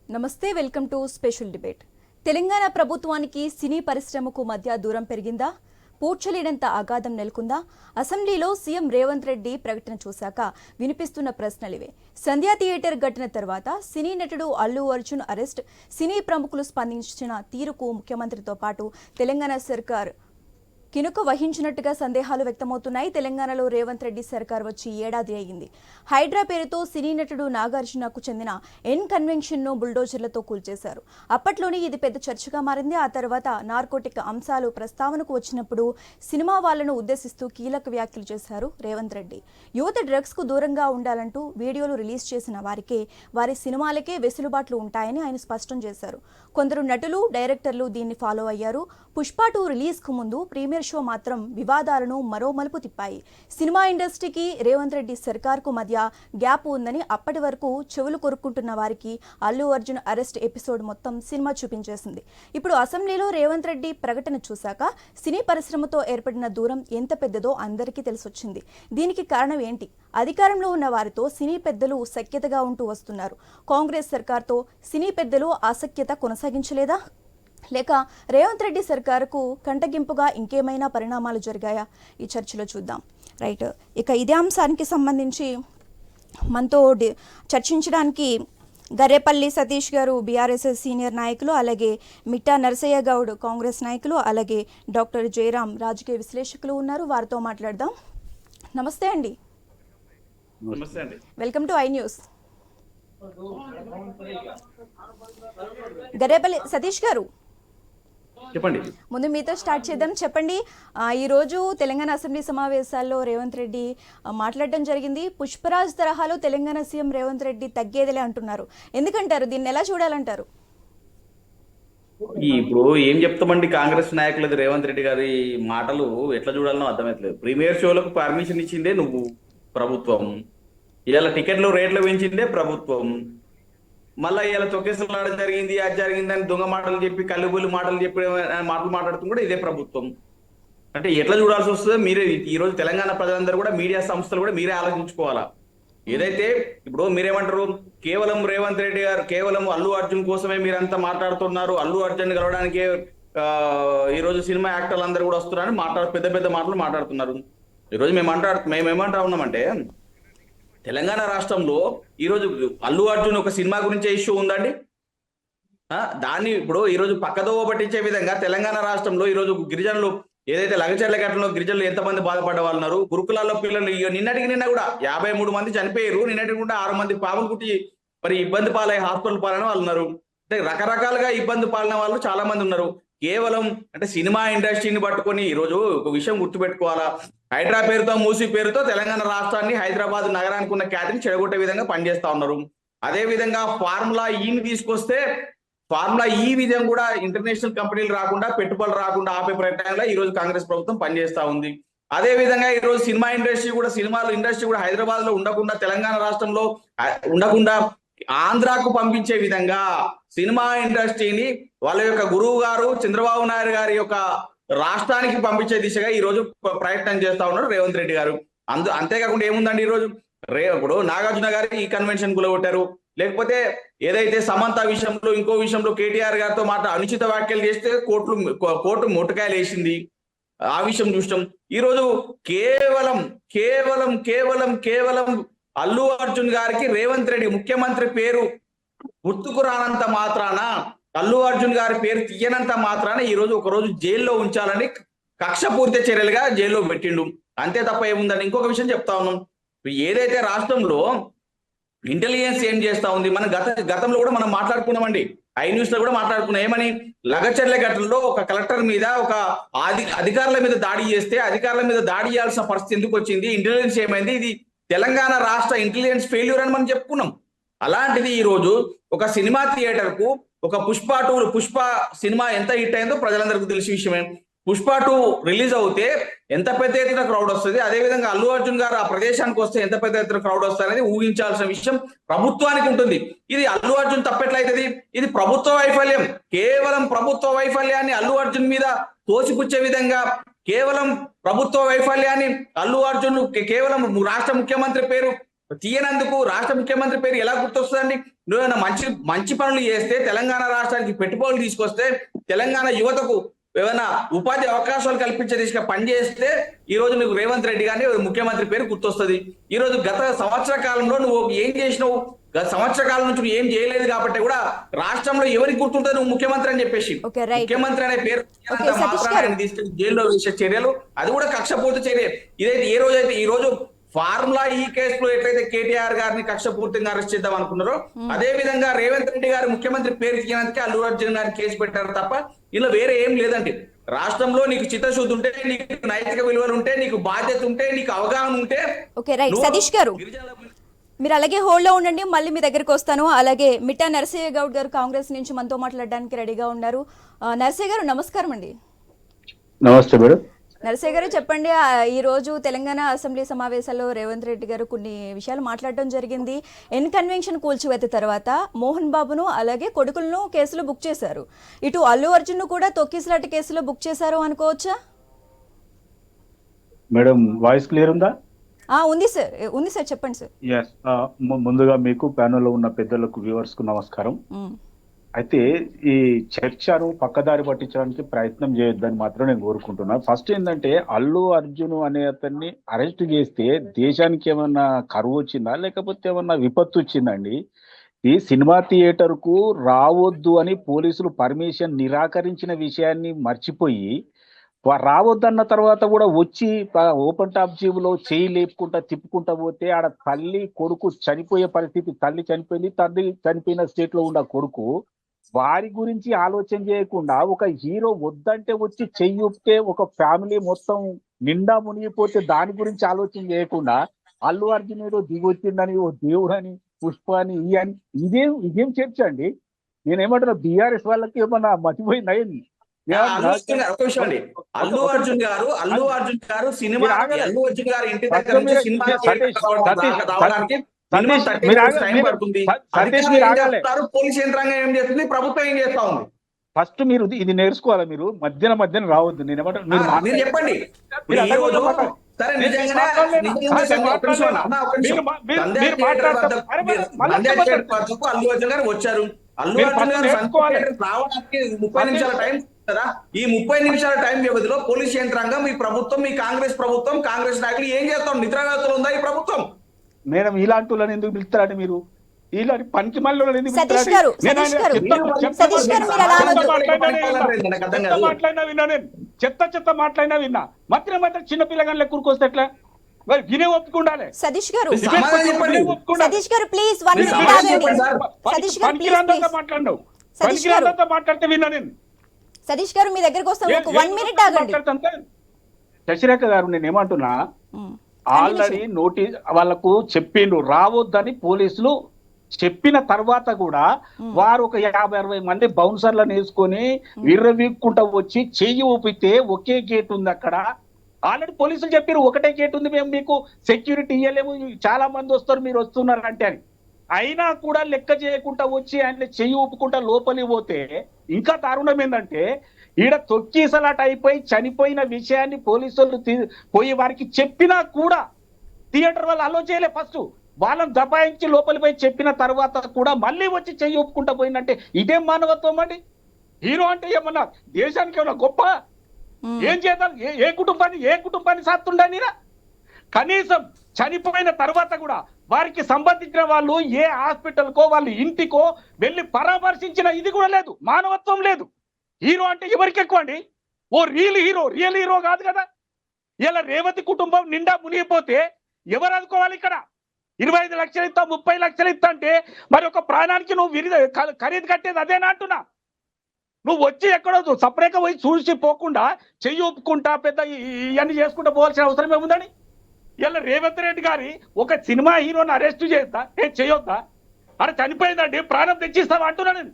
నమస్తే, welcome to special debate. Telangana ప్రభుత్వానికి సినీ పరిశ్రమకు మధ్య దూరం పెరిగిందా? పూడ్చలేనంత అగాధం నెలకొందా? అసెంబ్లీలో సీఎం రేవంత్ రెడ్డి ప్రకటన చూశాక వినిపిస్తున్న ప్రశ్నలివే. సంధ్యా థియేటర్ ఘటన తర్వాత సినీ నటుడు అల్లు అర్జున్ అరెస్ట్, సినీ ప్రముఖులు స్పందించిన తీరుకు ముఖ్యమంత్రితో పాటు తెలంగాణ సర్కార్ కినుక వహించినట్టుగా సందేహాలు వ్యక్తమవుతున్నాయి. తెలంగాణలో రేవంత్ రెడ్డి సర్కార్ వచ్చి ఏడాది అయింది. హైడ్రా పేరుతో సినీ నటుడు నాగార్జునకు చెందిన ఎన్ కన్వెన్షన్ ను బుల్డోజర్లతో కూల్చేశారు. అప్పట్లోనే ఇది పెద్ద చర్చగా మారింది. ఆ తర్వాత నార్కోటిక్ అంశాలు ప్రస్తావనకు వచ్చినప్పుడు సినిమా వాళ్లను ఉద్దేశిస్తూ కీలక వ్యాఖ్యలు చేశారు రేవంత్ రెడ్డి. యువత డ్రగ్స్ కు దూరంగా ఉండాలంటూ వీడియోలు రిలీజ్ చేసిన వారికే, వారి సినిమాలకే వెసులుబాట్లు ఉంటాయని ఆయన స్పష్టం చేశారు. కొందరు నటులు, డైరెక్టర్లు దీన్ని ఫాలో అయ్యారు. పుష్ప 2 రిలీజ్ కు ముందు ప్రీమియర్ షో మాత్రం వివాదాలను మరో మలుపు తిప్పాయి. సినిమా ఇండస్ట్రీకి రేవంత్ రెడ్డి సర్కార్కు మధ్య గ్యాప్ ఉందని అప్పటి వరకు చెవులు కొరుక్కుంటున్న వారికి అల్లు అర్జున్ అరెస్ట్ ఎపిసోడ్ మొత్తం సినిమా చూపించేసింది. ఇప్పుడు అసెంబ్లీలో రేవంత్ రెడ్డి ప్రకటన చూశాక సినీ పరిశ్రమతో ఏర్పడిన దూరం ఎంత పెద్దదో అందరికీ తెలిసొచ్చింది. దీనికి కారణం ఏంటి? అధికారంలో ఉన్న వారితో సినీ పెద్దలు సఖ్యతగా ఉంటూ వస్తున్నారు. కాంగ్రెస్ సర్కార్తో సినీ పెద్దలు ఆసఖ్యత కొనసాగించలేదా? లేక రేవంత్ రెడ్డి సర్కారుకు కంటగింపుగా ఇంకేమైనా పరిణామాలు జరిగాయా? ఈ చర్చలో చూద్దాం. రైట్, ఇక ఇదే అంశానికి సంబంధించి మనతో చర్చించడానికి గర్రేపల్లి సతీష్ గారు బీఆర్ఎస్ సీనియర్ నాయకులు, అలాగే మిట్టా నరసయ్య గౌడ్ కాంగ్రెస్ నాయకులు, అలాగే డాక్టర్ జయరాం రాజకీయ విశ్లేషకులు ఉన్నారు. వారితో మాట్లాడదాం. నమస్తే అండి. Welcome to I news. Garrepalli Satish గారు, చెప్పండి. ముందు మీతో స్టార్ట్ చేద్దాం. చెప్పండి, ఈరోజు తెలంగాణ అసెంబ్లీ సమావేశాల్లో రేవంత్ రెడ్డి మాట్లాడడం జరిగింది. పుష్పరాజ్ తరహాలో తెలంగాణ సీఎం రేవంత్ రెడ్డి తగ్గేదిలే అంటున్నారు. ఎందుకంటారు? దీన్ని ఎలా చూడాలంటారు? ఇప్పుడు ఏం చెప్తామండి, కాంగ్రెస్ నాయకులది రేవంత్ రెడ్డి గారి మాటలు ఎట్లా చూడాలనో అర్థమవుతలేదు. ప్రీమియర్ షోలకు పర్మిషన్ ఇచ్చిందే నువ్వు ప్రభుత్వం, ఇవాళ టికెట్లు రేట్లు పెంచిందే ప్రభుత్వం, మళ్ళీ ఇలా తొక్కేసలాడడం జరిగింది, అది జరిగిందని దొంగ మాటలు చెప్పి కల్లుబుల్లి మాటలు చెప్పి మాటలు మాట్లాడుతూ కూడా ఇదే ప్రభుత్వం. అంటే ఎట్లా చూడాల్సి వస్తుందో మీరే ఈ రోజు తెలంగాణ ప్రజలందరూ కూడా, మీడియా సంస్థలు కూడా మీరే ఆలోచించుకోవాలా. ఏదైతే ఇప్పుడు మీరేమంటారు, కేవలం రేవంత్ రెడ్డి గారు కేవలం అల్లు అర్జున్ కోసమే మీరంతా మాట్లాడుతున్నారు, అల్లు అర్జున్ కలవడానికే ఈ రోజు సినిమా యాక్టర్లు అందరూ కూడా వస్తున్నారని పెద్ద పెద్ద మాటలు మాట్లాడుతున్నారు. ఈరోజు మేము ఏమంటా ఉన్నామంటే, తెలంగాణ రాష్ట్రంలో ఈరోజు అల్లు అర్జున్ ఒక సినిమా గురించే ఇష్యూ ఉందండి. దాన్ని ఇప్పుడు ఈరోజు పక్కదోవ పట్టించే విధంగా తెలంగాణ రాష్ట్రంలో ఈరోజు గిరిజనులు ఏదైతే లగచర్ల ఘటనలో గిరిజనులు ఎంతమంది బాధపడ్డ వాళ్ళు ఉన్నారు, గురుకులాల్లో పిల్లలు నిన్నటికి నిన్న కూడా 53 మంది చనిపోయారు, నిన్నటికి కూడా 6 మంది పాములు కుట్టి మరి ఇబ్బంది పాలై హాస్పిటల్ పాలైన వాళ్ళు ఉన్నారు. అంటే రకరకాలుగా ఇబ్బంది పాలైన వాళ్ళు చాలా మంది ఉన్నారు. కేవలం అంటే సినిమా ఇండస్ట్రీని పట్టుకొని ఈరోజు ఒక విషయం గుర్తుపెట్టుకోవాలా, హైడ్రా పేరుతో, మూసీ పేరుతో తెలంగాణ రాష్ట్రాన్ని, హైదరాబాద్ నగరానికి ఉన్న ఖ్యాతిని చెడగొట్టే విధంగా పనిచేస్తా ఉన్నారు. అదే విధంగా ఫార్ములా ఈని తీసుకొస్తే ఫార్ములా ఈ విధంగా కూడా ఇంటర్నేషనల్ కంపెనీలు రాకుండా, పెట్టుబడులు రాకుండా ఆపే ప్రయత్నంలో ఈ రోజు కాంగ్రెస్ ప్రభుత్వం పనిచేస్తా ఉంది. అదే విధంగా ఈ రోజు సినిమా ఇండస్ట్రీ కూడా హైదరాబాద్ లో ఉండకుండా, తెలంగాణ రాష్ట్రంలో ఉండకుండా ఆంధ్రాకు పంపించే విధంగా సినిమా ఇండస్ట్రీని వాళ్ళ యొక్క గురువు గారు చంద్రబాబు నాయుడు గారి యొక్క రాష్ట్రానికి పంపించే దిశగా ఈ రోజు ప్రయత్నం చేస్తా ఉన్నారు రేవంత్ రెడ్డి గారు. అంతేకాకుండా ఏముందండి, ఈ రోజు ఇప్పుడు నాగార్జున గారి ఈ కన్వెన్షన్ కూలగొట్టారు, లేకపోతే ఏదైతే సమంత విషయంలో ఇంకో విషయంలో కేటీఆర్ గారితో అనుచిత వ్యాఖ్యలు చేస్తే కోర్టు మొట్టకాయలు వేసింది. ఆ విషయం చూసాం. ఈ రోజు కేవలం కేవలం కేవలం కేవలం అల్లు అర్జున్ గారికి రేవంత్ రెడ్డి ముఖ్యమంత్రి పేరు గుర్తుకు రానంత మాత్రాన, అల్లు అర్జున్ గారి పేరు తీయనంత మాత్రాన ఈ రోజు ఒక రోజు జైల్లో ఉంచాలని కక్షపూరిత చర్యలుగా జైల్లో పెట్టిండు. అంతే తప్ప ఏముందని. ఇంకొక విషయం చెప్తా ఉన్నాం, ఏదైతే రాష్ట్రంలో ఇంటెలిజెన్స్ ఏం చేస్తా ఉంది, మన గతంలో కూడా మనం మాట్లాడుకున్నామండి, ఐ న్యూస్ లో కూడా మాట్లాడుకున్నాం. ఏమని, లగచర్ల ఘటనలో ఒక కలెక్టర్ మీద ఒక అధికారుల మీద దాడి చేస్తే అధికారుల మీద దాడి చేయాల్సిన పరిస్థితి ఎందుకు వచ్చింది, ఇంటెలిజెన్స్ ఏమైంది, ఇది తెలంగాణ రాష్ట్ర ఇంటెలిజెన్స్ ఫెయిల్యూర్ అని మనం చెప్పుకున్నాం. అలాంటిది ఈ రోజు ఒక సినిమా థియేటర్ కు ఒక పుష్ప సినిమా ఎంత హిట్ అయిందో ప్రజలందరికీ తెలిసిన విషయమే. పుష్ప 2 రిలీజ్ అవుతే ఎంత పెద్ద ఎత్తున క్రౌడ్ వస్తుంది, అదేవిధంగా అల్లు అర్జున్ గారు ఆ ప్రదేశానికి వస్తే ఎంత పెద్ద ఎత్తున క్రౌడ్ వస్తుంది అనేది ఊహించాల్సిన విషయం ప్రభుత్వానికి ఉంటుంది. ఇది అల్లు అర్జున్ తప్పెట్లయితుంది, ఇది ప్రభుత్వ వైఫల్యం. కేవలం ప్రభుత్వ వైఫల్యాన్ని అల్లు అర్జున్ మీద తోసిపుచ్చే విధంగా, కేవలం ప్రభుత్వ వైఫల్యాన్ని అల్లు అర్జున్ కేవలం రాష్ట్ర ముఖ్యమంత్రి పేరు తీయనందుకు, రాష్ట్ర ముఖ్యమంత్రి పేరు ఎలా గుర్తొస్తుందండి? నువ్వేమైనా మంచి మంచి పనులు చేస్తే, తెలంగాణ రాష్ట్రానికి పెట్టుబడులు తీసుకొస్తే, తెలంగాణ యువతకు ఏమైనా ఉపాధి అవకాశాలు కల్పించే దిశగా పనిచేస్తే ఈ రోజు నువ్వు రేవంత్ రెడ్డి గారిని ముఖ్యమంత్రి పేరు గుర్తొస్తుంది. ఈ రోజు గత సంవత్సర కాలంలో నువ్వు ఏం చేసినావు? గత సంవత్సర కాలం నుంచి నువ్వు ఏం చేయలేదు కాబట్టి కూడా రాష్ట్రంలో ఎవరికి గుర్తుంటుంది నువ్వు ముఖ్యమంత్రి అని చెప్పేసి. Okay, right. ముఖ్యమంత్రి అనే పేరు Okay, సతీష్ గారు. మాత్రాన్ని తీసుకెళ్లి జైల్లో వేసే చర్యలు, అది కూడా కక్షపూర్తి చర్య. ఇదైతే ఏ రోజు అయితే ఈ రోజు ఫార్ములా ఈ కేసులో ఎట్లయితే కేటీఆర్ గారిని కక్షపూర్తిగా అరెస్ట్ చేద్దాం అనుకున్నారో అదే విధంగా రేవంత్ రెడ్డి గారి ముఖ్యమంత్రి పేరు ఇచ్చినందుకే అల్లు అర్జున్ గారిని కేసు పెట్టారు తప్ప ఇలా వేరే ఏం లేదండి. రాష్ట్రంలో నీకు చిత్తశుద్ధి ఉంటే, నీకు నైతిక విలువలు ఉంటే, నీకు బాధ్యత ఉంటే, నీకు అవగాహన ఉంటే ఓకే రైట్. నువ్వు సతీష్ గారు గిరిజనుల మీరు అలాగే హోల్డ్లో ఉండండి, మళ్ళీ మీ దగ్గరికి వస్తాను. అలాగే మిట్టా నరసయ్య గౌడ్ గారు కాంగ్రెస్ నుంచి మనతో మాట్లాడడానికి రెడీగా ఉన్నారు. నరసయ్య గారు నమస్కారం అండి. నమస్తే మేడం. నరసయ్య గారు చెప్పండి, ఈ రోజు తెలంగాణ అసెంబ్లీ సమావేశాల్లో రేవంత్ రెడ్డి గారు కొన్ని విషయాలు మాట్లాడడం జరిగింది. ఎన్ కన్వెన్షన్ కూల్చివేత తర్వాత మోహన్ బాబును అలాగే కొడుకులను కేసులు బుక్ చేశారు. ఇటు అల్లు అర్జున్ కూడా తొక్కిసలాట కేసులో బుక్ చేశారు అనుకోవచ్చా? మేడం వాయిస్ క్లియర్ ఉందా? ఉంది సార్, ఉంది సార్, చెప్పండి సార్. ఎస్. ముందుగా మీకు ప్యానెల్లో ఉన్న పెద్దలకు వ్యూవర్స్ కు నమస్కారం. అయితే ఈ చర్చను పక్కదారి పట్టించడానికి ప్రయత్నం చేయొద్దని మాత్రం నేను కోరుకుంటున్నా. ఫస్ట్ ఏంటంటే అల్లు అర్జున్ అనే అతన్ని అరెస్ట్ చేస్తే దేశానికి ఏమన్నా కరువు వచ్చిందా లేకపోతే ఏమన్నా విపత్తు వచ్చిందండి? ఈ సినిమా థియేటర్ కు రావద్దు అని పోలీసులు పర్మిషన్ నిరాకరించిన విషయాన్ని మర్చిపోయి రావద్దన్న తర్వాత కూడా వచ్చి ఓపెన్ టాప్ జీబులో చేయి లేపుకుంటా తిప్పుకుంటా పోతే ఆడ తల్లి కొడుకు చనిపోయే పరిస్థితి. తల్లి చనిపోయింది, తండ్రి చనిపోయిన స్టేట్ లో ఉన్న కొడుకు. వారి గురించి ఆలోచన చేయకుండా ఒక హీరో వద్దంటే వచ్చి చెయ్యి ఊపితే ఒక ఫ్యామిలీ మొత్తం నిండా మునిగిపోతే దాని గురించి ఆలోచన చేయకుండా అల్లు అర్జున్ ఏదో దిగొచ్చిందని, ఓ దేవుడని, పుష్ప అని, అని ఇదేం చర్చ అండి? నేనేమంటున్నా, బీఆర్ఎస్ వాళ్ళకి ఏమన్నా మతిపోయిందా? ఒక విషయం అండి, అల్లు అర్జున్ గారు సినిమా, అల్లు అర్జున్ గారు ఇంటి దగ్గర నుంచి సినిమా రావడానికి టైం పడుతుంది. పోలీస్ యంత్రాంగం ఏం చేస్తుంది, ప్రభుత్వం ఏం చేస్తా ఉంది? ఫస్ట్ మీరు ఇది నేర్చుకోవాలి. మీరు మధ్యన రావద్దు. నేను మీరు చెప్పండి. సరే, అల్లు అర్జున్ గారు వచ్చారు. అల్లు అర్జున్ గారు రావడానికి 30 నిమిషాల టైం కదా. ఈ 30 నిమిషాల టైం వ్యవధిలో పోలీస్ యంత్రాంగం, మీ ప్రభుత్వం, మీ కాంగ్రెస్ ప్రభుత్వం, కాంగ్రెస్ నాయకులు ఏం చేస్తాం? నిద్రాగతులు ఉందా ఈ ప్రభుత్వం? మేడం, ఇలాంటి వాళ్ళని ఎందుకు పిలుస్తారండి మీరు? ఇలాంటి పనికి మళ్ళీ ఎందుకు సతీష్ గారు, మాట్లాడినా విన్నా, నేను చెత్త మాట్లాడినా విన్నా. మధ్య చిన్న పిల్లగాని లెక్కూరుకొస్తే ఎట్లా? మరి వినే ఒప్పుకుండాలి. సతీష్ గారు ప్లీజ్ మాట్లాడినావు, మాట్లాడితే విన్నా నేను. సతీష్ గారు మీ దగ్గరకు వస్తాం, ఒక 1 మినిట్ ఆగండి. శశిరేఖ గారు, నేను ఏమంటున్నా, ఆల్రెడీ నోటీస్ వాళ్ళకు చెప్పిండ్రు రావద్దని పోలీసులు చెప్పిన తర్వాత కూడా వారు ఒక 50-60 మంది బౌన్సర్లను వేసుకొని విర్రవీక్కుంటా వచ్చి చెయ్యి ఊపితే ఒకే గేట్ ఉంది అక్కడ. ఆల్రెడీ పోలీసులు చెప్పారు ఒకటే గేట్ ఉంది, మేము మీకు సెక్యూరిటీ ఇవ్వలేము, చాలా మంది వస్తారు, మీరు వస్తున్నారు అంటే అని. అయినా కూడా లెక్క చేయకుండా వచ్చి ఆయన చెయ్యి ఊపుకుంటా లోపలికి పోతే ఇంకా దారుణం ఏంటంటే, ఈడ తొక్కిసలాట అయిపోయి చనిపోయిన విషయాన్ని పోలీసులు పోయి వారికి చెప్పినా కూడా థియేటర్ వాళ్ళు అలో చేయలే. ఫస్ట్ వాళ్ళని దబాయించి లోపలి పోయి చెప్పిన తర్వాత కూడా మళ్ళీ వచ్చి చెయ్యి ఒప్పుకుంటా పోయిందంటే ఇదేం మానవత్వం అండి? హీరో అంటే ఏమన్నా దేశానికి ఏమన్నా గొప్ప? ఏం చేద్దాం? ఏ కుటుంబాన్ని సాత్తుండని? కనీసం చనిపోయిన తర్వాత కూడా వారికి సంబంధించిన వాళ్ళు ఏ హాస్పిటల్కో వాళ్ళ ఇంటికో వెళ్ళి పరామర్శించిన ఇది కూడా లేదు, మానవత్వం లేదు. హీరో అంటే ఎవరికి ఎక్కువ అండి? ఓ రియల్ హీరో కాదు కదా. ఇలా రేవతి కుటుంబం నిండా మునిగిపోతే ఎవరు అనుకోవాలి? ఇక్కడ 25 లక్షలు ఇస్తా, 30 లక్షలు ఇస్తా అంటే మరి ఒక ప్రాణానికి నువ్వు ఖరీదు కట్టేది అదేనా అంటున్నా. నువ్వు వచ్చి ఎక్కడో సపరేట్గా పోయి చూసి పోకుండా చెయ్యి ఒప్పుకుంటా పెద్ద ఇవన్నీ చేసుకుంటా పోవాల్సిన అవసరం ఏముందని? ఇలా రేవంత్ రెడ్డి గారి ఒక సినిమా హీరోని అరెస్ట్ చేస్తా చేయొద్దా? అరే చనిపోయిందండి, ప్రాణం తెచ్చిస్తావా అంటున్నా నేను.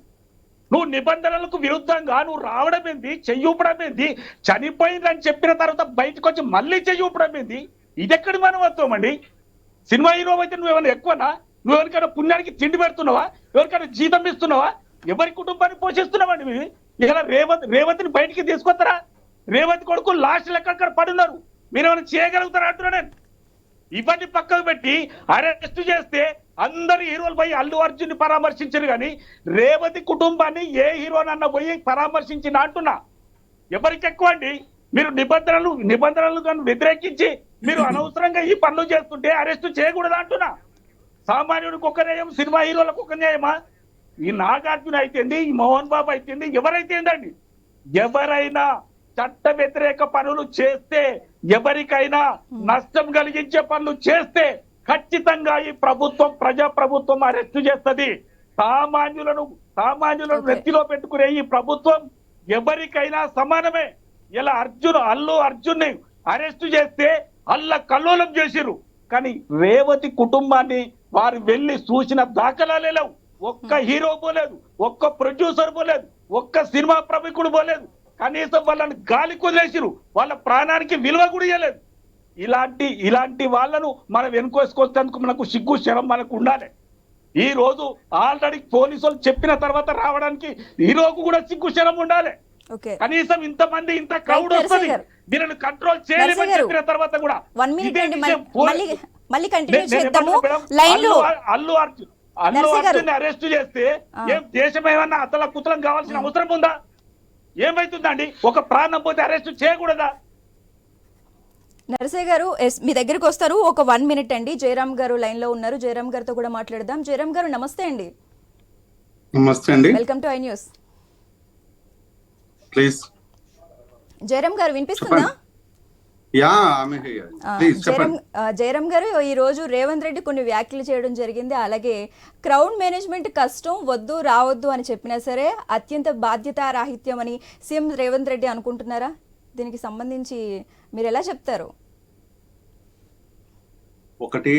నువ్వు నిబంధనలకు విరుద్ధంగా నువ్వు రావడం ఏంది, చెయ్యి ఊపడం ఏంది? చనిపోయిందని చెప్పిన తర్వాత బయటకు వచ్చి మళ్ళీ చెయ్యి ఊపడం ఏంది? ఇదెక్కడి మానవత్వం అండి? సినిమా హీరో అయితే నువ్వేమైనా ఎక్కువనా? నువ్వెవరికైనా పుణ్యానికి తిండి పెడుతున్నావా? ఎవరికైనా జీతం ఇస్తున్నావా? ఎవరి కుటుంబాన్ని పోషిస్తున్నావండి? మీరు ఇలా రేవంత్ని బయటికి తీసుకొస్తారా? రేవంత్ కొడుకు లాస్ట్లు ఎక్కడెక్కడ పడున్నారు, మీరేమైనా చేయగలుగుతారా అంటున్నా నేను. ఇవన్నీ పక్కకు పెట్టి అరెస్ట్ చేస్తే అందరు హీరోలు పోయి అల్లు అర్జున్ ని పరామర్శించారు కానీ రేవతి కుటుంబాన్ని ఏ హీరోనన్నా పోయి పరామర్శించిన అంటున్నా. ఎవరికి ఎక్కువ అండి? మీరు నిబంధనలు వ్యతిరేకించి మీరు అనవసరంగా ఈ పనులు చేస్తుంటే అరెస్ట్ చేయకూడదు అంటున్నా. సామాన్యుడికి ఒక న్యాయం, సినిమా హీరోలకు ఒక న్యాయమా? ఈ నాగార్జున అయితేంది, ఈ మోహన్ బాబు అయితేంది, ఎవరైతే ఏందండి, ఎవరైనా చట్ట వ్యతిరేక పనులు చేస్తే, ఎవరికైనా నష్టం కలిగించే పనులు చేస్తే ఖచ్చితంగా ఈ ప్రభుత్వం, ప్రజా ప్రభుత్వం అరెస్టు చేస్తుంది. సామాన్యులను నెత్తిలో పెట్టుకునే ఈ ప్రభుత్వం ఎవరికైనా సమానమే. ఇలా అల్లు అర్జున్ ని అరెస్టు చేస్తే కల్లోలం చేసిరు, కానీ రేవతి కుటుంబాన్ని వారు వెళ్లి చూసిన దాఖలాలే లేవు. ఒక్క హీరో పోలేదు, ఒక్క ప్రొడ్యూసర్ పోలేదు, ఒక్క సినిమా ప్రముఖుడు పోలేదు. కనీసం వాళ్ళని గాలి కుదిలేసిరు, వాళ్ళ ప్రాణానికి విలువ కూడా ఇవ్వలేదు. ఇలాంటి వాళ్ళను మనం వెనుకోసుకొచ్చేందుకు మనకు సిగ్గు శరం మనకు ఉండాలి. ఈ రోజు ఆల్రెడీ పోలీసులు చెప్పిన తర్వాత రావడానికి హీరోకు కూడా సిగ్గు శరం ఉండాలి. కనీసం ఇంతమంది ఇంత క్రౌడ్ వస్తుంది, దీనిని కంట్రోల్ చేయలేమని చెప్పిన తర్వాత కూడా అల్లు అర్జున్ అరెస్ట్ చేస్తే ఏం దేశం ఏమన్నా అతల కుతలం కావాల్సిన అవసరం ఉందా? ఏమైతుందండి? ఒక ప్రాణం పోతే అరెస్ట్ చేయకూడదా? నరసయ్య గారు మీ దగ్గరికి వస్తారు. ఒక 1 minute అండి. జయరామ్ గారు లైన్ లో ఉన్నారు, జయరామ్ గారితో కూడా మాట్లాడదాం. జయరామ్ గారు నమస్తే అండి. నమస్తే అండి. Welcome to I news. Please. Jayaram గారు వినిపిస్తుందా? జయరామ్ గారు, ఈ రోజు రేవంత్ రెడ్డి కొన్ని వ్యాఖ్యలు చేయడం జరిగింది. అలాగే క్రౌడ్ మేనేజ్మెంట్ కష్టం, వద్దు రావద్దు అని చెప్పినా సరే అత్యంత బాధ్యతారాహిత్యం అని సీఎం రేవంత్ రెడ్డి అనుకుంటున్నారా? దీనికి సంబంధించి మీరు ఎలా చెప్తారు? ఒకటి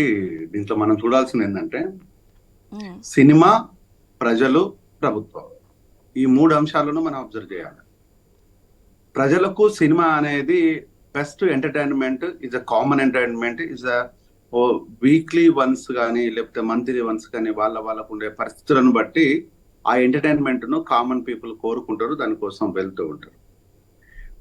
దీంట్లో మనం చూడాల్సింది ఏంటంటే సినిమా, ప్రజలు, ప్రభుత్వం, ఈ 3 అంశాలను మనం అబ్జర్వ్ చేయాలి. ప్రజలకు సినిమా అనేది best entertainment, is a common entertainment, is a weekly once కానీ లేకపోతే మంత్లీ వన్స్ కానీ వాళ్ళకు ఉండే పరిస్థితులను బట్టి ఆ ఎంటర్టైన్మెంట్ ను కామన్ పీపుల్ కోరుకుంటారు, దానికోసం వెళ్తూ ఉంటారు.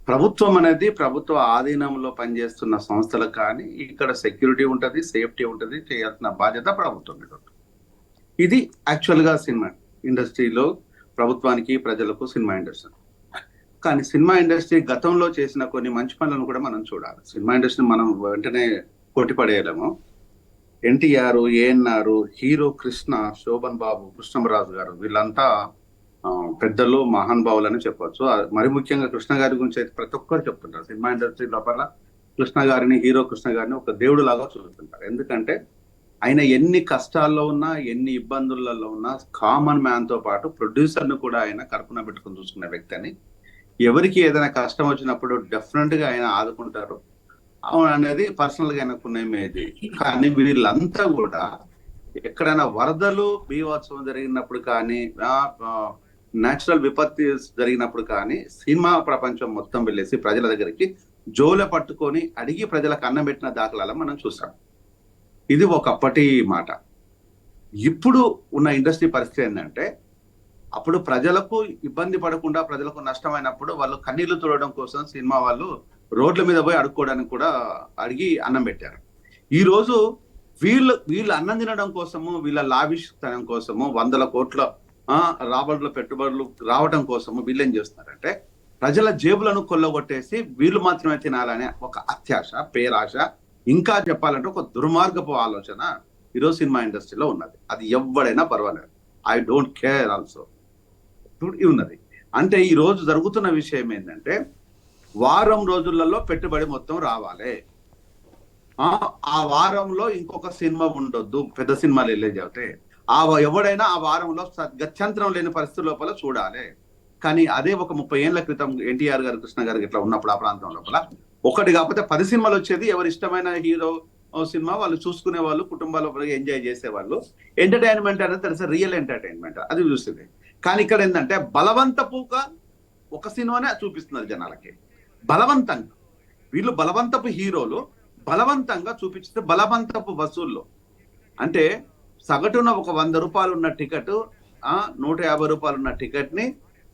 ప్రభుత్వం అనేది ప్రభుత్వ ఆధీనంలో పనిచేస్తున్న సంస్థలకు కానీ ఇక్కడ సెక్యూరిటీ ఉంటుంది, సేఫ్టీ ఉంటుంది, చేయాల్సిన బాధ్యత ప్రభుత్వం మీద ఉంటుంది. ఇది యాక్చువల్ గా సినిమా ఇండస్ట్రీలో ప్రభుత్వానికి, ప్రజలకు, సినిమా ఇండస్ట్రీ. కానీ సినిమా ఇండస్ట్రీ గతంలో చేసిన కొన్ని మంచి పనులను కూడా మనం చూడాలి. సినిమా ఇండస్ట్రీ మనం వెంటనే కొట్టిపడేయలేము. ఎన్టీఆర్, ఏఎన్ఆర్, హీరో కృష్ణ, శోభన్ బాబు, కృష్ణరాజు గారు, వీళ్ళంతా పెద్దలు, మహానుభావులు అని చెప్పొచ్చు. మరి ముఖ్యంగా కృష్ణ గారి గురించి అయితే ప్రతి ఒక్కరు చెప్తుంటారు. సినిమా ఇండస్ట్రీ లోపల కృష్ణ గారిని, హీరో కృష్ణ గారిని ఒక దేవుడు లాగా చూస్తుంటారు. ఎందుకంటే ఆయన ఎన్ని కష్టాల్లో ఉన్నా, ఎన్ని ఇబ్బందులలో ఉన్నా కామన్ మ్యాన్ తో పాటు ప్రొడ్యూసర్ ను కూడా ఆయన కరుపున పెట్టుకుని చూసుకునే వ్యక్తి అని. ఎవరికి ఏదైనా కష్టం వచ్చినప్పుడు డెఫినెట్ గా ఆయన ఆదుకుంటారు అనేది పర్సనల్ గా ఆయనకున్న ఇమేజ్. కానీ వీళ్ళంతా కూడా ఎక్కడైనా వరదలు, బీభత్సవం జరిగినప్పుడు కానీ, నేచురల్ విపత్తి జరిగినప్పుడు కానీ సినిమా ప్రపంచం మొత్తం వెళ్ళేసి ప్రజల దగ్గరికి జోల పట్టుకొని అడిగి ప్రజలకు అన్నం పెట్టిన దాఖలాలను మనం చూసాం. ఇది ఒకప్పటి మాట. ఇప్పుడు ఉన్న ఇండస్ట్రీ పరిస్థితి ఏంటంటే, అప్పుడు ప్రజలకు ఇబ్బంది పడకుండా, ప్రజలకు నష్టమైనప్పుడు వాళ్ళు కన్నీళ్లు తుడవడం కోసం సినిమా వాళ్ళు రోడ్ల మీద పోయి అడుక్కోవడానికి కూడా అడిగి అన్నం పెట్టారు. ఈ రోజు వీళ్ళు అన్నం తినడం కోసము, వీళ్ళ లావిష్తనం కోసము, 100 కోట్ల రాబడుల పెట్టుబడులు రావడం కోసము వీళ్ళు ఏం చేస్తున్నారంటే ప్రజల జేబులను కొల్లగొట్టేసి వీళ్ళు మాత్రమే తినాలనే ఒక అత్యాశ, పేరాశ, ఇంకా చెప్పాలంటే ఒక దుర్మార్గపు ఆలోచన ఈరోజు సినిమా ఇండస్ట్రీలో ఉన్నది. అది ఎవడైనా పర్వాలేదు, ఐ డోంట్ కేర్ ఆల్సో ఉన్నది. అంటే ఈ రోజు జరుగుతున్న విషయం ఏంటంటే, వారం రోజులలో పెట్టుబడి మొత్తం రావాలి, ఆ వారంలో ఇంకొక సినిమా ఉండొద్దు, పెద్ద సినిమాలు రిలీజ్ అవుతాయి, ఎవడైనా ఆ వారంలో గత్యంతరం లేని పరిస్థితి లోపల చూడాలి. కానీ అదే ఒక 30 ఏళ్ల క్రితం ఎన్టీఆర్ గారు, కృష్ణ గారికి ఇట్లా ఉన్నప్పుడు ఆ ప్రాంతం లోపల ఒకటి కాకపోతే 10 సినిమాలు వచ్చేది. ఎవరి ఇష్టమైన హీరో సినిమా వాళ్ళు చూసుకునే వాళ్ళు, కుటుంబాల ఎంజాయ్ చేసేవాళ్ళు. ఎంటర్టైన్మెంట్ అనేది తెలుసు, రియల్ ఎంటర్టైన్మెంట్ అది చూస్తుంది. కానీ ఇక్కడ ఏంటంటే బలవంతపుగా ఒక సినిమానే చూపిస్తున్నారు జనాలకి. బలవంతంగా వీళ్ళు బలవంతపు హీరోలు బలవంతంగా చూపించితే బలవంతపు వసూళ్ళు. అంటే సగటున ఒక 100 రూపాయలు ఉన్న టికెట్ 150 రూపాయలు ఉన్న టికెట్ ని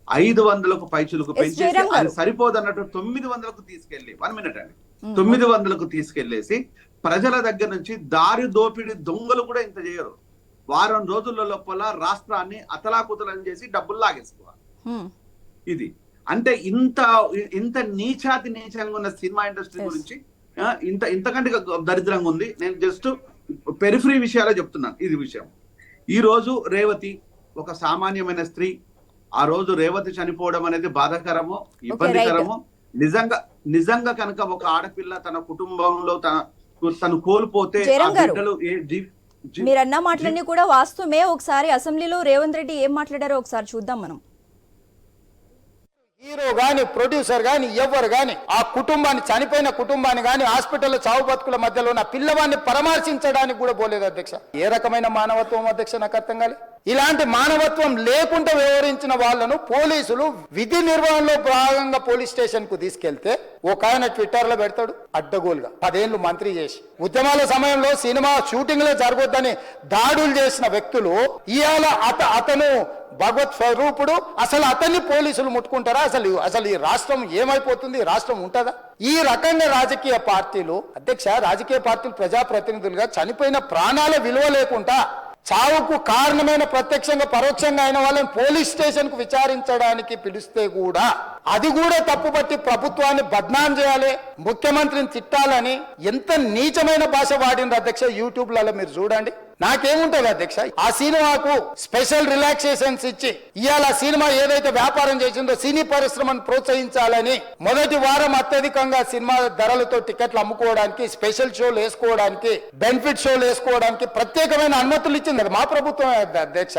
500కు పైచులకు పెంచేసి అది సరిపోదు అన్నట్టు 900కు తీసుకెళ్లి 1 minute అండి 900కు తీసుకెళ్లేసి ప్రజల దగ్గర నుంచి దారి దోపిడి దొంగలు కూడా ఇంత చేయరు. వారం రోజుల లోపల రాష్ట్రాన్ని అతలాకుతలం చేసి డబ్బులు లాగేసుకోవాలి. ఇది అంటే ఇంత నీచంగా ఉన్న సినిమా ఇండస్ట్రీ గురించి ఇంతకంటే దరిద్రంగా ఉంది. నేను జస్ట్ పెరిఫరీ విషయాలే చెప్తున్నాను. ఇది విషయం. ఈ రోజు రేవతి ఒక సామాన్యమైన స్త్రీ. ఆ రోజు రేవతి చనిపోవడం అనేది బాధాకరమో ఇబ్బందికరమో. నిజంగా కనుక ఒక ఆడపిల్ల తన కుటుంబంలో తను కోల్పోతే మీరన్న మాటలన్నీ కూడా వాస్తవమే. ఒకసారి అసెంబ్లీలో రేవంత్ రెడ్డి ఏం మాట్లాడారో ఒకసారి చూద్దాం మనం. హీరో గాని ప్రొడ్యూసర్ గాని ఎవరు గాని ఆ కుటుంబాన్ని, చనిపోయిన కుటుంబాన్ని గాని, హాస్పిటల్లో చావు బతుకుల మధ్యలో ఉన్న పిల్లవాడిని పరామర్శించడానికి కూడా పోలేదు అధ్యక్ష. ఏ రకమైన మానవత్వం అధ్యక్ష, నాకు అర్థం కాలే. ఇలాంటి మానవత్వం లేకుండా వ్యవహరించిన వాళ్ళను పోలీసులు విధి నిర్వహణలో భాగంగా పోలీస్ స్టేషన్ కు తీసుకెళ్తే ఒక ఆయన ట్విట్టర్ లో పెడతాడు అడ్డగోలుగా 10 ఏళ్లు మంత్రి చేసి ఉద్యమాల సమయంలో సినిమా షూటింగ్ లో జరగొద్దని దాడులు చేసిన వ్యక్తులు ఇవాళ అతను భగవత్ స్వరూపుడు. అసలు అతన్ని పోలీసులు ముట్టుకుంటారా? అసలు ఈ రాష్ట్రం ఏమైపోతుంది? రాష్ట్రం ఉంటుందా? ఈ రకంగా రాజకీయ పార్టీలు అధ్యక్ష, రాజకీయ పార్టీలు ప్రజాప్రతినిధులుగా చనిపోయిన ప్రాణాల విలువ లేకుండా చావుకు కారణమైన ప్రత్యక్షంగా పరోక్షంగా అయిన వాళ్ళని పోలీస్ స్టేషన్ కు విచారించడానికి పిలిస్తే కూడా అది కూడా తప్పుపట్టి ప్రభుత్వాన్ని బద్నాం చేయాలి, ముఖ్యమంత్రిని తిట్టాలని ఎంత నీచమైన భాష వాడింది అధ్యక్ష. యూట్యూబ్లలో మీరు చూడండి. నాకేముంటుంది అధ్యక్ష, ఆ సినిమాకు స్పెషల్ రిలాక్సేషన్స్ ఇచ్చి ఇవాళ సినిమా ఏదైతే వ్యాపారం చేసిందో సినీ పరిశ్రమను ప్రోత్సహించాలని మొదటి వారం అత్యధికంగా సినిమా ధరలతో టికెట్లు అమ్ముకోవడానికి, స్పెషల్ షోలు వేసుకోవడానికి, బెనిఫిట్ షోలు వేసుకోవడానికి ప్రత్యేకమైన అనుమతులు ఇచ్చింది మా ప్రభుత్వం అధ్యక్ష.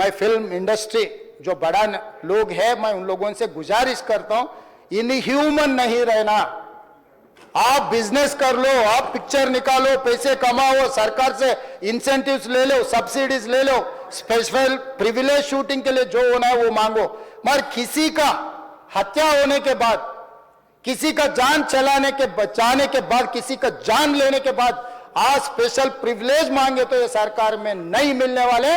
మై ఫిల్మ్ ఇండస్ట్రీ जो बड़ा लोग है, मैं उन लोगों से गुजारिश करता हूं, इनह्यूमन नहीं रहना. आप बिजनेस कर लो, आप पिक्चर निकालो, पैसे कमाओ, सरकार से इंसेंटिव्स ले लो, सब्सिडीज ले लो, स्पेशल प्रिविलेज शूटिंग के लिए जो होना है वो मांगो. मगर किसी का हत्या होने के बाद, किसी का जान बचाने के बाद, किसी का जान लेने के बाद आज स्पेशल प्रिविलेज मांगे तो ये सरकार में नहीं मिलने वाले.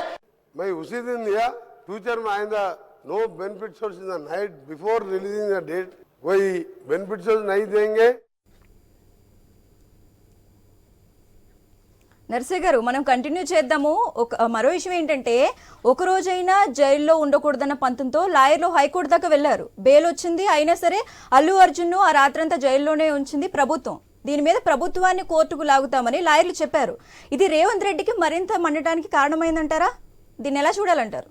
मैं उसी दिन दिया. फ्यूचर में आइंदा no benefit source in the night before releasing the date. कोई बेनिफिट सोर्स नहीं देंगे. నర్సే గారు, మనం కంటిన్యూ చేద్దాము. మరో విషయం ఏంటంటే, ఒక రోజైనా జైల్లో ఉండకూడదన్న పంతంతో లాయర్లు హైకోర్టు దాకా వెళ్లారు. బెయిల్ వచ్చింది, అయినా సరే అల్లు అర్జున్ను ఆ రాత్రంతా జైల్లోనే ఉంచింది ప్రభుత్వం. దీని మీద ప్రభుత్వాన్ని కోర్టుకు లాగుతామని లాయర్లు చెప్పారు. ఇది రేవంత్ రెడ్డికి మరింత మండటానికి కారణమైందంటారా? దీన్ని ఎలా చూడాలంటారు?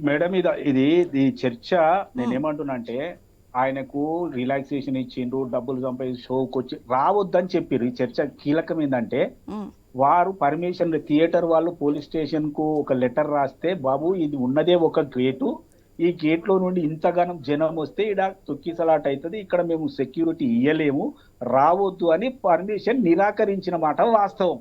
మేడం ఇది చర్చ నేనేమంటున్నా అంటే, ఆయనకు రిలాక్సేషన్ ఇచ్చిండ్రు, డబ్బులు సంపాదించి షోకి వచ్చి రావద్దని చెప్పారు. ఈ చర్చ కీలకం ఏంటంటే, వారు పర్మిషన్ థియేటర్ వాళ్ళు పోలీస్ స్టేషన్ కు ఒక లెటర్ రాస్తే, బాబు ఇది ఉన్నదే ఒక గేటు, ఈ గేట్ లో నుండి ఇంతగానం జనం వస్తే ఇక్కడ తొక్కిసలాట అవుతుంది, ఇక్కడ మేము సెక్యూరిటీ ఇయ్యలేము, రావద్దు అని పర్మిషన్ నిరాకరించిన మాట వాస్తవం.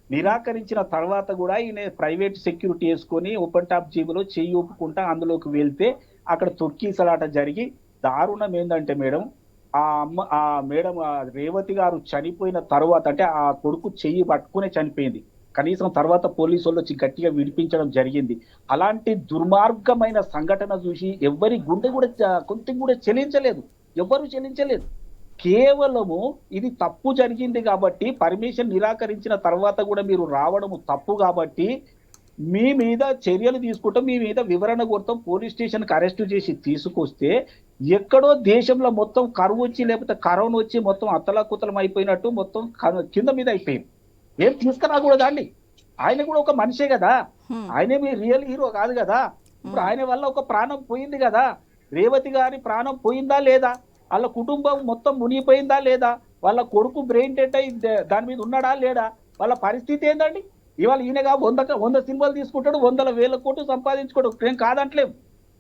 నిరాకరించిన తర్వాత కూడా ఈయన ప్రైవేట్ సెక్యూరిటీ వేసుకొని ఓపెన్ టాప్ జీబులో చెయ్యి ఊపుకుంటా అందులోకి వెళ్తే అక్కడ తొక్కిసలాట జరిగి దారుణం ఏంటంటే మేడం, రేవతి గారు చనిపోయిన తర్వాత, అంటే ఆ కొడుకు చెయ్యి పట్టుకునే చనిపోయింది, కనీసం తర్వాత పోలీసు వాళ్ళు వచ్చి గట్టిగా విడిపించడం జరిగింది. అలాంటి దుర్మార్గమైన సంఘటన చూసి ఎవరి గుండె కూడా కొంచెం కూడా చెల్లించలేదు, ఎవరు చెల్లించలేదు. కేవలము ఇది తప్పు జరిగింది కాబట్టి, పర్మిషన్ నిరాకరించిన తర్వాత కూడా మీరు రావడము తప్పు కాబట్టి మీ మీద చర్యలు తీసుకుంటాం, మీ మీద వివరణ కొడతాం, పోలీస్ స్టేషన్కి అరెస్ట్ చేసి తీసుకొస్తే ఎక్కడో దేశంలో మొత్తం కరువు వచ్చి లేకపోతే కరోనా వచ్చి మొత్తం అత్తలాకుతలం అయిపోయినట్టు మొత్తం కింద మీద అయిపోయింది. ఏం తీసుకురాకూడదా అండి? ఆయన కూడా ఒక మనిషే కదా, ఆయనే మీ రియల్ హీరో కాదు కదా. ఇప్పుడు ఆయన వల్ల ఒక ప్రాణం పోయింది కదా. రేవతి గారి ప్రాణం పోయిందా లేదా? వాళ్ళ కుటుంబం మొత్తం మునిగిపోయిందా లేదా? వాళ్ళ కొడుకు బ్రెయిన్ డెడ్ అయి దాని మీద ఉన్నాడా లేడా? వాళ్ళ పరిస్థితి ఏందండి? ఇవాళ ఈయనగా 100 సినిమాలు తీసుకుంటాడు, 100,000 కోట్లు సంపాదించుకోడు, ఏం కాదంటలేం.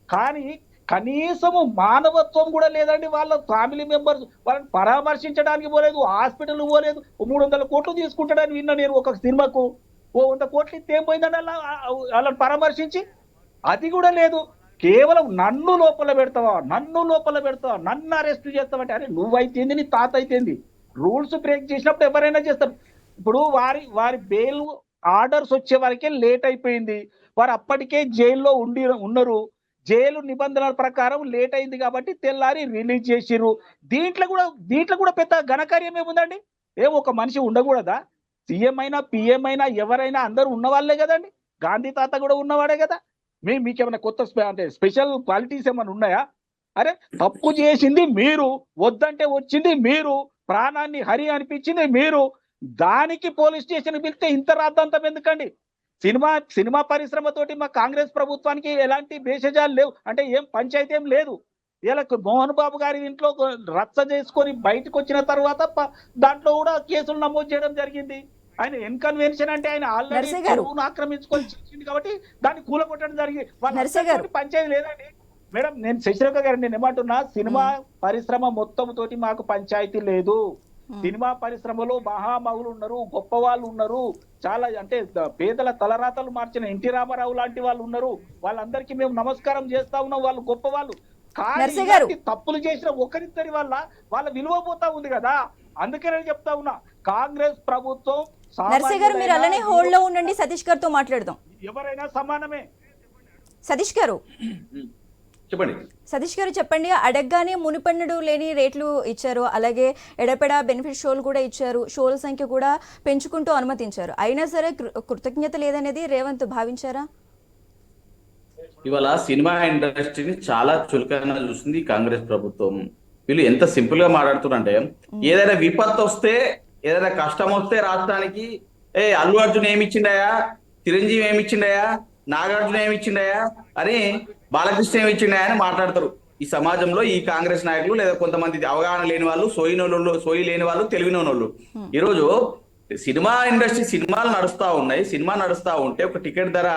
కానీ కనీసము మానవత్వం కూడా లేదండి. వాళ్ళ ఫ్యామిలీ మెంబర్స్ వాళ్ళని పరామర్శించడానికి పోలేదు, హాస్పిటల్ పోలేదు. 300 కోట్లు తీసుకుంటాడని విన్నా నేను ఒక సినిమాకు. 100 కోట్లు ఇస్తే ఏం పోయిందండి వాళ్ళని పరామర్శించి? అది కూడా లేదు. కేవలం నన్ను లోపల పెడతావా, నన్ను అరెస్ట్ చేస్తావంటే, అరే నువ్వైతేంది, నీ తాత అయితేంది, రూల్స్ బ్రేక్ చేసినప్పుడు ఎవరైనా చేస్తారు. ఇప్పుడు వారి బెయిల్ ఆర్డర్స్ వచ్చే వరకే లేట్ అయిపోయింది. వారు అప్పటికే జైల్లో ఉన్నారు. జైలు నిబంధనల ప్రకారం లేట్ అయింది కాబట్టి తెల్లారి రిలీజ్ చేసిర్రు. దీంట్లో కూడా పెద్ద ఘనకార్యం ఏముందండి? ఒక మనిషి ఉండకూడదా? సీఎం అయినా పిఎం అయినా ఎవరైనా అందరూ ఉన్నవాళ్లే కదండి. గాంధీ తాత కూడా ఉన్నవాడే కదా. మీకేమైనా కొత్త అంటే స్పెషల్ క్వాలిటీస్ ఏమైనా ఉన్నాయా? అరే తప్పు చేసింది మీరు, వద్దంటే వచ్చింది మీరు, ప్రాణాన్ని హరి అనిపించింది మీరు, దానికి పోలీస్ స్టేషన్ పిలిస్తే ఇంత రాద్ధాంతం ఎందుకండి? సినిమా పరిశ్రమతోటి మా కాంగ్రెస్ ప్రభుత్వానికి ఎలాంటి భేషజాలు లేవు, అంటే ఏం పంచాయతీ ఏం లేదు. ఇలా మోహన్ బాబు గారి ఇంట్లో రచ్చ చేసుకొని బయటకు వచ్చిన తర్వాత దాంట్లో కూడా కేసులు నమోదు చేయడం జరిగింది. ఆయన ఇన్కన్వెన్షన్ అంటే ఆయన ఆల్రెడీ నరసయ్య గారు. చెరువును ఆక్రమించుకొని చేసింది కాబట్టి దాన్ని కూలగొట్టడం జరిగింది. నరసయ్య గారు. పంచాయతీ లేదండి మేడం. నేను శశిరేఖ గారు నేను ఏమంటున్నా, సినిమా పరిశ్రమ మొత్తం తోటి మాకు పంచాయతీ లేదు. సినిమా పరిశ్రమలో మహామహులు ఉన్నారు, గొప్ప వాళ్ళు ఉన్నారు, చాలా అంటే పేదల తలరాతలు మార్చిన ఎన్టీ రామారావు లాంటి వాళ్ళు ఉన్నారు. వాళ్ళందరికీ మేము నమస్కారం చేస్తా ఉన్నాం, వాళ్ళు గొప్ప వాళ్ళు. నరసయ్య గారు. కానీ తప్పులు చేసిన ఒకరిద్దరి వల్ల వాళ్ళ విలువ పోతా ఉంది కదా. అందుకే నేను చెప్తా ఉన్నా, కాంగ్రెస్ ప్రభుత్వం నరసయ్య గారు మీరు అలానే హోల్డ్ లో ఉండండి, సతీష్ గారితో మాట్లాడదాం. ఎవరైనా సమానమే. సతీష్ గారు చెప్పండి. సతీష్ గారు చెప్పండి, అడగగానే మునిపన్నుడు లేని రేట్లు ఇచ్చారు, అలాగే ఎడపెడా బెనిఫిట్ షోలు కూడా ఇచ్చారు, షోల సంఖ్య కూడా పెంచుకుంటూ అనుమతించారు, అయినా సరే కృతజ్ఞత లేదనేది రేవంత్ భావించారా? ఇవాళ సినిమా ఇండస్ట్రీని చాలా చులకన చూస్తుంది కాంగ్రెస్ ప్రభుత్వం. వీళ్ళు ఎంత సింపుల్ గా మాట్లాడుతున్నారంటే, ఏదైనా విపత్తు వస్తే, ఏదైనా కష్టం వస్తే రాష్ట్రానికి అల్లు అర్జున్ ఏమిచ్చిండయా, చిరంజీవి ఏమిచ్చిండయా, నాగార్జున ఏమిచ్చిండయా అని, బాలకృష్ణ ఏమిచ్చిండయా అని మాట్లాడతారు. ఈ సమాజంలో ఈ కాంగ్రెస్ నాయకులు లేదా కొంతమంది అవగాహన లేని వాళ్ళు, సోయి లేని వాళ్ళు, తెలివిన వాళ్ళు. ఈరోజు సినిమా ఇండస్ట్రీ, సినిమాలు నడుస్తా ఉన్నాయి, సినిమా నడుస్తా ఉంటే ఒక టికెట్ ధర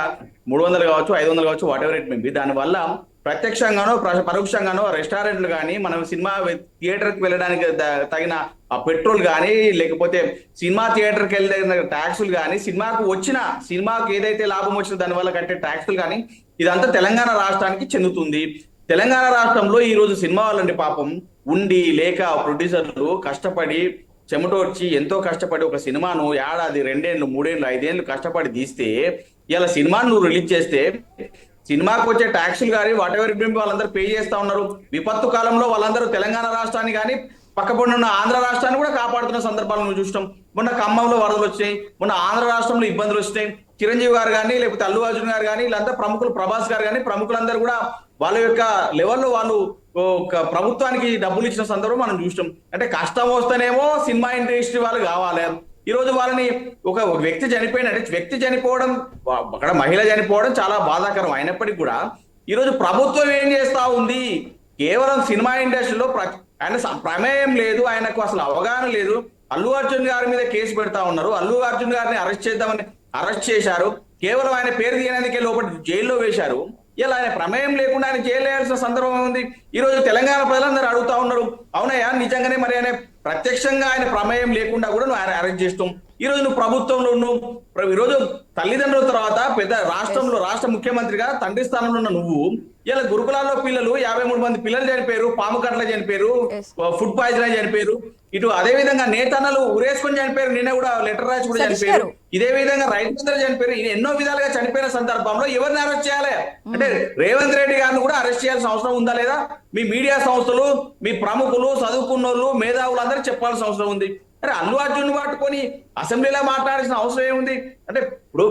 300 కావచ్చు, 500 కావచ్చు, what ever it may be, దానివల్ల ప్రత్యక్షంగానో పరోక్షంగానో రెస్టారెంట్లు కానీ, మనం సినిమా థియేటర్కి వెళ్ళడానికి తగిన ఆ పెట్రోల్ కానీ, లేకపోతే సినిమా థియేటర్కి వెళ్ళిన ట్యాక్సులు కానీ, సినిమాకు ఏదైతే లాభం వచ్చిందో దానివల్ల కట్టే ట్యాక్సులు కానీ, ఇదంతా తెలంగాణ రాష్ట్రానికి చెందుతుంది. తెలంగాణ రాష్ట్రంలో ఈ రోజు సినిమా వాళ్ళండి పాపం ఉండి లేక ప్రొడ్యూసర్లు కష్టపడి చెమటోడ్చి ఎంతో కష్టపడి ఒక సినిమాను ఏడాది, 2 ఏళ్ళు, 3 ఏళ్ళు, 5 ఏళ్ళు కష్టపడి తీస్తే, ఇలా సినిమాను నువ్వు రిలీజ్ చేస్తే సినిమాకు వచ్చే ట్యాక్సులు కానీ వాట్ ఎవర్ వాళ్ళందరూ పే చేస్తా ఉన్నారు. విపత్తు కాలంలో వాళ్ళందరూ తెలంగాణ రాష్ట్రాన్ని కానీ పక్కపడి ఉన్న ఆంధ్ర రాష్ట్రాన్ని కూడా కాపాడుతున్న సందర్భాలు నువ్వు చూస్తాం. మొన్న ఖమ్మంలో వరదలు వచ్చాయి, మొన్న ఆంధ్ర రాష్ట్రంలో ఇబ్బందులు వచ్చినాయి. చిరంజీవి గారు కానీ, లేకపోతే అల్లు అర్జున్ గారు కానీ, వీళ్ళంతా ప్రముఖులు, ప్రభాస్ గారు కానీ, ప్రముఖులందరూ కూడా వాళ్ళ యొక్క లెవెల్లో వాళ్ళు ప్రభుత్వానికి డబ్బులు ఇచ్చిన సందర్భం మనం చూస్తాం. అంటే కష్టం వస్తేనేమో సినిమా ఇండస్ట్రీ వాళ్ళు కావాలి. ఈ రోజు వాళ్ళని ఒక వ్యక్తి చనిపోయినట్టు, వ్యక్తి చనిపోవడం, అక్కడ మహిళ చనిపోవడం చాలా బాధాకరం అయినప్పటికీ కూడా ఈ రోజు ప్రభుత్వం ఏం చేస్తా ఉంది, కేవలం సినిమా ఇండస్ట్రీలో ఆయన ప్రమేయం లేదు, ఆయనకు అసలు అవగాహన లేదు. అల్లు అర్జున్ గారి మీద కేసు పెడతా ఉన్నారు, అల్లు అర్జున్ గారిని అరెస్ట్ చేద్దామని అరెస్ట్ చేశారు, కేవలం ఆయన పేరు తీయడానికి లోపల జైల్లో వేశారు. ఇలా ఆయన ప్రమేయం లేకుండా ఆయన జైలు వేయాల్సిన సందర్భం ఉంది. ఈ రోజు తెలంగాణ ప్రజలందరూ అడుగుతా ఉన్నారు, అవునయ్యా నిజంగానే మరి ఆయన ప్రత్యక్షంగా ఆయన ప్రమేయం లేకుండా కూడా నువ్వు అరెస్ట్ చేస్తాం. ఈ రోజు నువ్వు ప్రభుత్వంలో నువ్వు ఈ రోజు తల్లిదండ్రుల తర్వాత పెద్ద రాష్ట్ర ముఖ్యమంత్రిగా తండ్రి స్థానంలో ఉన్న నువ్వు ఇలా గురుకులాల్లో పిల్లలు 53 మంది పిల్లలు చనిపోయారు, పాము కట్ల చనిపోయారు, ఫుడ్ పాయిజన్ చనిపోయారు, ఇటు అదే విధంగా నేతన్నలు ఉరేసుకొని చనిపోయారు, నిన్న కూడా లెటర్ రాసి కూడా చనిపోయారు, ఇదే విధంగా రైతులందరూ చనిపోయారు. ఎన్నో విధాలుగా చనిపోయిన సందర్భంలో ఎవరిని అరెస్ట్ చేయాలి అంటే రేవంత్ రెడ్డి గారిని కూడా అరెస్ట్ చేయాల్సిన అవసరం ఉందా లేదా? మీ మీడియా సంస్థలు, మీ ప్రముఖులు, చదువుకున్నోళ్ళు, మేధావులు అందరూ చెప్పాల్సిన అవసరం ఉంది. అరే అల్లు అర్జున్ పట్టుకొని అసెంబ్లీలో మాట్లాడాల్సిన అవసరం ఏముంది? అంటే ఇప్పుడు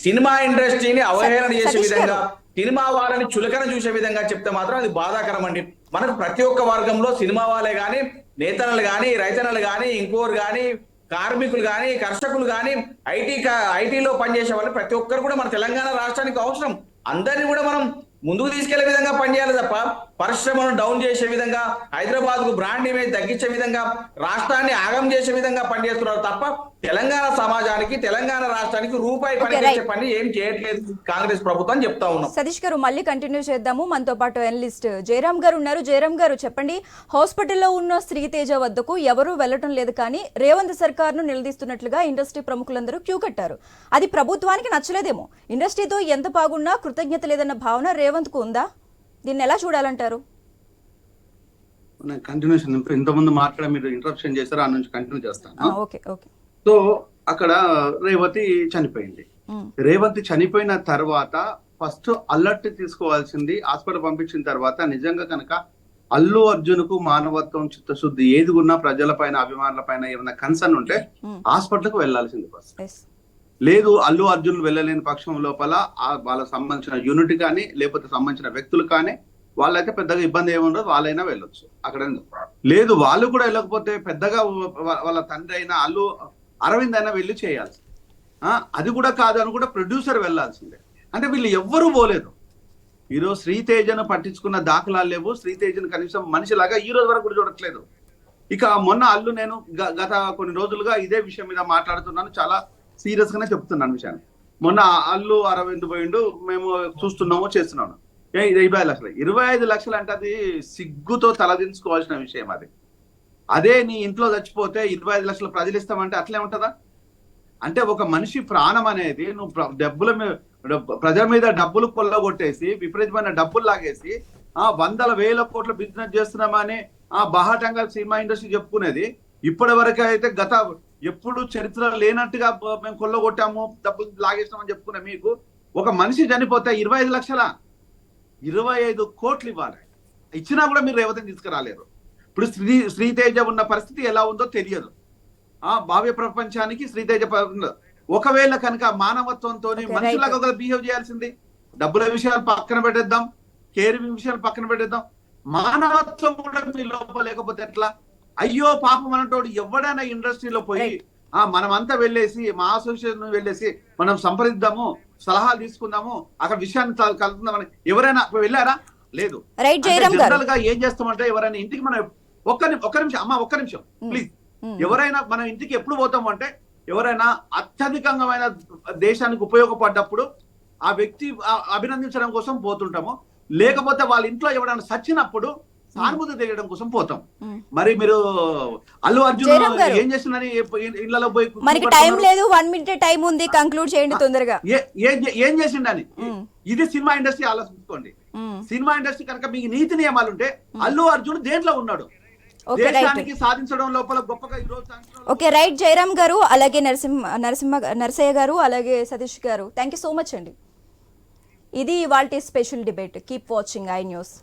సినిమా ఇండస్ట్రీని అవహేళన చేసే విధంగా, సినిమా వాళ్ళని చులకన చూసే విధంగా చెప్తే మాత్రం అది బాధాకరం అండి. మనకు ప్రతి ఒక్క వర్గంలో సినిమా వాళ్ళే కానీ, నేతలు కానీ, రైతన్నలు కానీ, ఇంకోరు కానీ, కార్మికులు కానీ, కర్షకులు కానీ, ఐటీలో పనిచేసే వాళ్ళు ప్రతి ఒక్కరు కూడా మన తెలంగాణ రాష్ట్రానికి అవసరం. అందరినీ కూడా మనం ముందుకు తీసుకెళ్లే విధంగా పనిచేయాలి తప్ప పరిశ్రమను డౌన్ చేసే విధంగా, హైదరాబాద్ కు బ్రాండ్ ఇమేజ్ తగ్గించే విధంగా, రాష్ట్రాన్ని ఆగం చేసే విధంగా పనిచేస్తున్నారు తప్ప తెలంగాణ సమాజానికి, తెలంగాణ రాష్ట్రానికి రూపాయి పనిచేసే పని ఏం చేయట్లేదు కాంగ్రెస్ ప్రభుత్వం చెప్తా ఉన్నాం. సతీష్ గారు మళ్ళీ కంటిన్యూ చేద్దాము. మనతో పాటు అనలిస్ట్ జయరామ్ గారు ఉన్నారు. జయరామ్ గారు చెప్పండి, హాస్పిటల్లో ఉన్న శ్రీతేజ వద్దకు ఎవరూ వెళ్లటం లేదు, కానీ రేవంత్ సర్కార్ను నిలదీస్తున్నట్లుగా ఇండస్ట్రీ ప్రముఖులందరూ క్యూ కట్టారు. అది ప్రభుత్వానికి నచ్చలేదేమో. ఇండస్ట్రీతో ఎంత బాగున్నా కృతజ్ఞత లేదన్న భావన రేవంత్ కు ఉందా? దీన్ని ఎలా చూడాలంటారు? కంటిన్యూషన్ ఇంతకుముందు మాట్లాడ మీరు ఇంటరప్షన్ చేశారు, ఆ నుంచి కంటిన్యూ చేస్తాను. ఓకే. సో అక్కడ రేవతి చనిపోయింది. రేవతి చనిపోయిన తర్వాత ఫస్ట్ అలర్ట్ తీసుకోవాల్సింది, హాస్పిటల్ పంపించిన తర్వాత నిజంగా కనుక అల్లు అర్జున్ కు మానవత్వం, చిత్తశుద్ధి ఏది ఉన్నా, ప్రజల పైన, అభిమానుల పైన ఏమైనా కన్సర్న్ ఉంటే హాస్పిటల్ కు వెళ్లాల్సింది ఫస్ట్. లేదు అల్లు అర్జున్ వెళ్ళలేని పక్షం లోపల వాళ్ళకి సంబంధించిన యూనిట్ కానీ లేకపోతే సంబంధించిన వ్యక్తులు కానీ వాళ్ళైతే పెద్దగా ఇబ్బంది ఏముండదు, వాళ్ళైనా వెళ్ళొచ్చు అక్కడ. లేదు వాళ్ళు కూడా వెళ్ళకపోతే పెద్దగా వాళ్ళ తండ్రి అయినా అల్లు అరవింద్ అయినా వెళ్ళి చేయాల్సి, అది కూడా కాదు అని కూడా ప్రొడ్యూసర్ వెళ్ళాల్సిందే. అంటే వీళ్ళు ఎవ్వరూ పోలేదు. ఈరోజు శ్రీతేజను పట్టించుకున్న దాఖలాలు లేవు. శ్రీతేజను కనీసం మనిషిలాగా ఈ రోజు వరకు కూడా చూడట్లేదు. ఇక మొన్న అల్లు నేను గత కొన్ని రోజులుగా ఇదే విషయం మీద మాట్లాడుతున్నాను, చాలా సీరియస్ గానే చెప్తున్నాను విషయాన్ని. మొన్న అల్లు అరవింద్ పోయిండు, మేము చూస్తున్నాము చేస్తున్నాము. 25 లక్షలు 25 లక్షలు అంటే అది సిగ్గుతో తలదించుకోవాల్సిన విషయం. అదే నీ ఇంట్లో చచ్చిపోతే 25 లక్షలు ప్రజలు ఇస్తామంటే అట్లే ఉంటుందా? అంటే ఒక మనిషి ప్రాణం అనేది నువ్వు ప్రజల మీద డబ్బులు కొల్లగొట్టేసి విపరీతమైన డబ్బులు లాగేసి 100,000 కోట్ల బిజినెస్ చేస్తున్నామని బహాటంగా సినిమా ఇండస్ట్రీ చెప్పుకునేది. ఇప్పటి వరకు అయితే గత ఎప్పుడు చరిత్ర లేనట్టుగా మేము కొల్లగొట్టాము, డబ్బులు లాగేసినామని చెప్పుకునే మీకు ఒక మనిషి చనిపోతే 25 లక్షల 25 కోట్లు ఇవ్వాలి. ఇచ్చినా కూడా మీరు రేవతిని తీసుకురాలేరు. ఇప్పుడు శ్రీతేజ ఉన్న పరిస్థితి ఎలా ఉందో తెలియదు. భావ్య ప్రపంచానికి శ్రీతేజ ఒకవేళ కనుక మానవత్వంతో మనుషులాగా ఒక బిహేవ్ చేయాల్సింది. డబ్బుల విషయాలు పక్కన పెట్టేద్దాం, కేరింగ్ విషయాలు పక్కన పెట్టేద్దాం, మానవత్వం కూడా మీ లోపల లేకపోతే ఎట్లా? అయ్యో పాపం అన్నటోడు ఎవడైనా ఇండస్ట్రీలో పోయి మనమంతా వెళ్ళేసి మా అసోసియేషన్ వెళ్ళేసి మనం సంప్రదిద్దాము, సలహాలు తీసుకుందాము, అక్కడ విషయాన్ని కలుపుకుందామని ఎవరైనా వెళ్ళారా? లేదు. జనరల్ గా ఏం చేస్తామంటే ఎవరైనా ఇంటికి మనం ఒక్క నిమిషం ప్లీజ్, ఎవరైనా మన ఇంటికి ఎప్పుడు పోతాము అంటే ఎవరైనా అత్యధికంగా దేశానికి ఉపయోగపడ్డప్పుడు ఆ వ్యక్తి అభినందించడం కోసం పోతుంటాము. లేకపోతే వాళ్ళ ఇంట్లో ఎవరైనా సచ్చినప్పుడు సానుభూతి తెలియడం కోసం పోతాం. మరి మీరు అల్లు అర్జున్ ఏం చేస్తుందని ఇళ్లలో పోయి మనకి టైం లేదు, 1 minute టైం ఉంది, కంక్లూడ్ చేయండి తొందరగా. ఏం చేసిండని ఇది సినిమా ఇండస్ట్రీ ఆలోచించుకోండి. సినిమా ఇండస్ట్రీ కనుక మీకు నీతి నియమాలు ఉంటే అల్లు అర్జున్ దేంట్లో ఉన్నాడు? దేశానికి సాధించడం లోపల గొప్పగా ఈ రోజు. ఓకే రైట్ జయరామ్ గారు, అలాగే నరసయ్య గారు, అలాగే సతీష్ గారు, థ్యాంక్ యూ సో మచ్ అండి. ఇది ఇవాల్టి special debate. Keep watching I news.